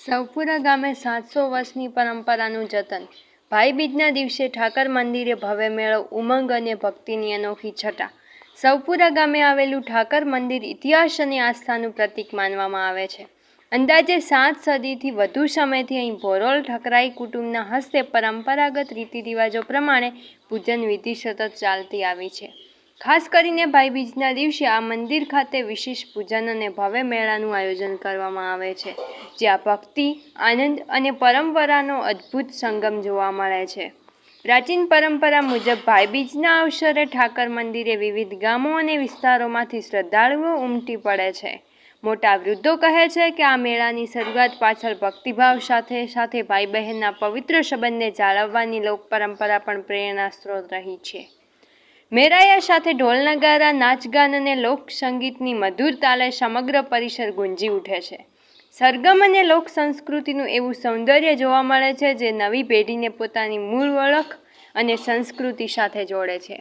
સવપુરા ગામે 700 વર્ષની પરંપરાનું જતન। ભાઈ બીજના દિવસે ઠાકર મંદિરે ભવ્ય મેળો, ઉમંગ અને ભક્તિની અનોખી છટા। સવપુરા ગામે આવેલું ઠાકર મંદિર ઇતિહાસ અને આસ્થાનું પ્રતીક માનવામાં આવે છે। અંદાજે 7 સદીથી વધુ સમયથી અહીં ભોરોલ ઠકરાઈ કુટુંબના હસ્તે પરંપરાગત રીતિરિવાજો પ્રમાણે પૂજન વિધિ સતત ચાલતી આવી છે। ખાસ કરીને ભાઈ બીજના દિવસે આ મંદિર ખાતે વિશેષ પૂજન અને ભવ્ય મેળાનું આયોજન કરવામાં આવે છે, જ્યાં ભક્તિ, આનંદ અને પરંપરાનો અદ્ભુત સંગમ જોવા મળે છે। પ્રાચીન પરંપરા મુજબ ભાઈ બીજના અવસરે ઠાકર મંદિરે વિવિધ ગામો અને વિસ્તારોમાંથી શ્રદ્ધાળુઓ ઉમટી પડે છે। મોટા વૃદ્ધો કહે છે કે આ મેળાની શરૂઆત પાછળ ભક્તિભાવ સાથે ભાઈ બહેનના પવિત્ર સંબંધને જાળવવાની લોક પરંપરા પણ પ્રેરણા સ્ત્રોત રહી છે। મેરાયા સાથે ઢોલ નગારા, નાચગાન અને લોક સંગીતની મધુર તાલે સમગ્ર પરિસર ગુંજી ઉઠે છે। સરગમ અને લોક સંસ્કૃતિનું એવું સૌંદર્ય જોવા મળે છે જે નવી પેઢીને પોતાની મૂળ ઓળખ અને સંસ્કૃતિ સાથે જોડે છે।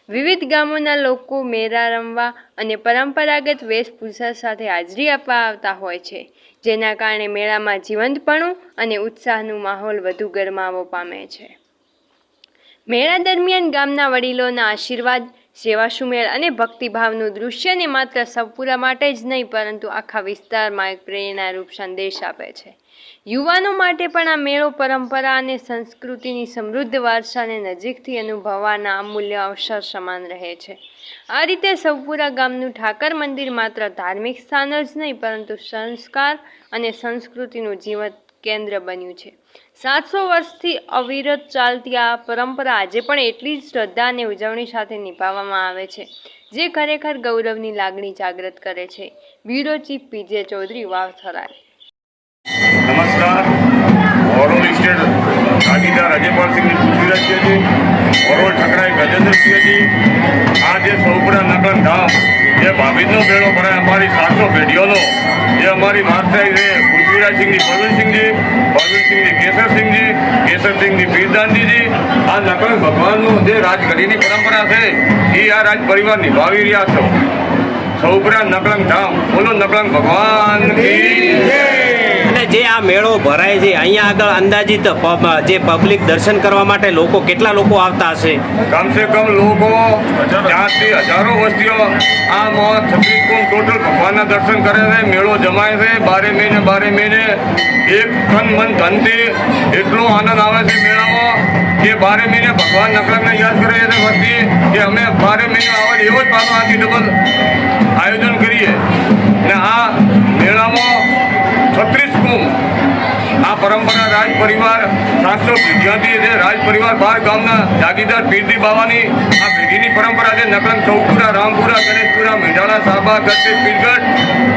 વિવિધ ગામોના લોકો મેળા રમવા અને પરંપરાગત વેશભૂષા સાથે હાજરી આપવા આવતા હોય છે, જેના કારણે મેળામાં જીવંતપણું અને ઉત્સાહનું માહોલ વધુ ગરમાવો પામે છે। મેળા દરમિયાન ગામના વડીલોના આશીર્વાદ, સેવા સુમેળ અને ભક્તિભાવનું દૃશ્યને માત્ર સવપુરા માટે જ નહીં પરંતુ આખા વિસ્તારમાં એક પ્રેરણારૂપ સંદેશ આપે છે। યુવાનો માટે પણ આ મેળો પરંપરા અને સંસ્કૃતિની સમૃદ્ધ વારસાને નજીકથી અનુભવવાના અમૂલ્ય અવસર સમાન રહે છે। આ રીતે સવપુરા ગામનું ઠાકર મંદિર માત્ર ધાર્મિક સ્થાન જ નહીં પરંતુ સંસ્કાર અને સંસ્કૃતિનું જીવંત કેન્દ્ર બન્યું છે। 700 વર્ષથી અવિરત ચાલતી આ પરંપરા આજે પણ એટલી જ શ્રદ્ધા અને ઉજવણી સાથે નિભાવવામાં આવે છે, જે ખરેખર ગૌરવની લાગણી જાગૃત કરે છે। Bureau chief PJ Chaudhary, Vavtharay. નમસ્કાર, ભોરોલ સ્ટેટ ભાગીદાર અજયપાલસિંહની પૃથ્વીરાજજી, ભોરોલ ઠકરાઈ ગજેન્દ્રસિંહજી। આ જે સવપુરા નકલન ધામ જે ભાભીનો મેળો ભરાય અમારી 700 પેઢીઓનો, જે અમારી વારસાઈ છે પૃથ્વીરાજસિંહની પરવીનસિંહની કેસરસિંહની પીરદાનજીજી। આ નકલન ભગવાનનું જે રાજગઢીની પરંપરા છે એ આ રાજ પરિવાર નિભાવી રહ્યા છો। સવપુરા નકલન ધામ, બોલો નકલન ભગવાન કી જય। અને જે આ મેળો ભરાય છે અહીંયા આગળ અંદાજિત જે પબ્લિક દર્શન કરવા માટે લોકો કેટલા લોકો આવતા હશે? કમસે કમ લોકો 4થી હજારો વસ્તીઓ આમ 36 કુંડ ટોટલ ભગવાનના દર્શન કરે છે। મેળો જમાય છે 12 મહિને એક તન મન ધનથી એટલો આનંદ આવે છે મેળામાં કે 12 મહિને ભગવાન નકલનને યાદ કરે છે વસ્તી કે અમે 12 મહિને આવે એવો જ પાછો આથી ડબલ આયોજન કરીએ। ને આ મેળામાં 36 કુંભ આ પરંપરા રાજ પરિવાર 700 પેઢીઓથી જે રાજ પરિવાર 12 ગામના જાગીરદાર પીરદી બાવાની આ પેઢીની પરંપરા છે। નકલન સવપુરા, રામપુરા, ગણેશપુરા, મેઢાળા, સાબા, ગઢ, પીરગઢ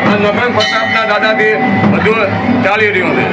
આ નકલન પ્રતાપના દાદાથી બધું ચાલી રહ્યું છે।